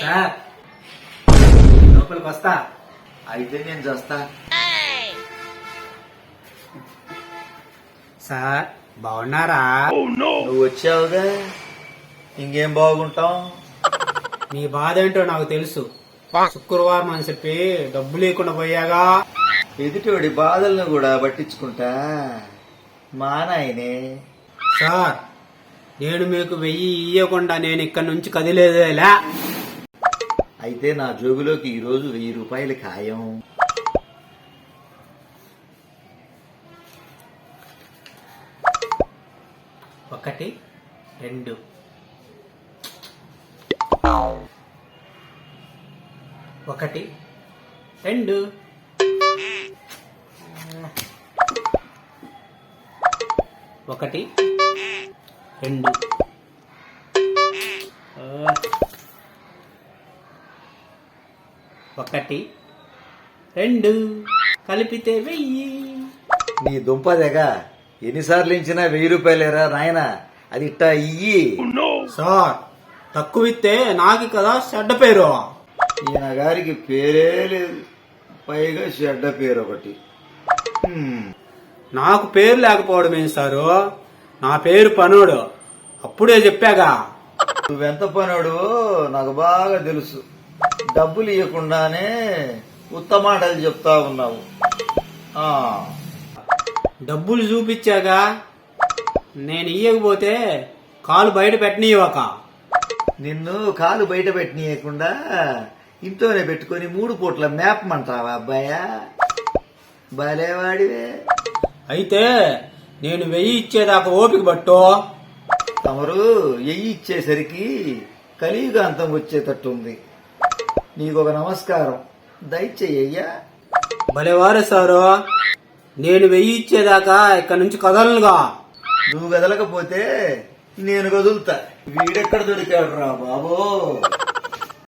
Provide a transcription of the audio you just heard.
Sir లోపలికి వస్తా. అయితే నేను చేస్తా. సార్ బాగున్నారా? నువ్వు వచ్చావుగా, ఇంకేం బాగుంటాం. మీ బాధ ఏంటో నాకు తెలుసు. శుక్రవారం అని చెప్పి డబ్బు లేకుండా పోయాగా. ఎదుటివాడి బాధలను కూడా పట్టించుకుంటా మా నాయనే. సార్ నేను మీకు 1000 ఇయ్యకుండా నేను ఇక్కడి నుంచి కదిలేదేలా. అయితే నా జోబులోకి ఈరోజు 1000 రూపాయలు ఖాయం. ఒకటి 2 1 2 1 2 1 2 కలిపితే 1000. నీ దుంపదేగా ఎన్నిసార్లు ఇచ్చినా 1000 రూపాయలేరా నాయనా, అది ఇట్టా ఇయ్యి. సార్ తక్కువిస్తే నాకు కదా చెడ్డ పేరు. ఈయన గారికి పేరే లేదు, పైగా చెడ్డ పేరు ఒకటి. నాకు పేరు లేకపోవడం ఏంటి సారు? నా పేరు పనోడు, అప్పుడే చెప్పాగా. నువ్వెంత పనోడు నాకు బాగా తెలుసు. డబ్బులు ఇవ్వకుండానే ఉత్తమాటలు చెప్తా ఉన్నావు. డబ్బులు చూపించాగా, నేను ఇయ్యకపోతే కాలు బయట పెట్టనీయవక. నిన్ను కాలు బయట పెట్టనీయకుండా ఇంట్లోనే పెట్టుకొని 3 పూట్ల మేపమంటావా అబ్బాయా? భలేవాడివే. అయితే నేను 1000 ఇచ్చేదాకా ఓపిక పట్టు. తమరు ఎయ్యి ఇచ్చేసరికి కలియుగాంతం వచ్చేటట్టుంది. నీకొక నమస్కారం, దయచేయ్యా. భలేవారే సారు, నేను 1000 ఇచ్చేదాకా ఇక్కడ నుంచి కదలనుగా. నువ్వు కదలకపోతే నేను కదులుతా. వీడెక్కడ దొరికాడు రా బాబో.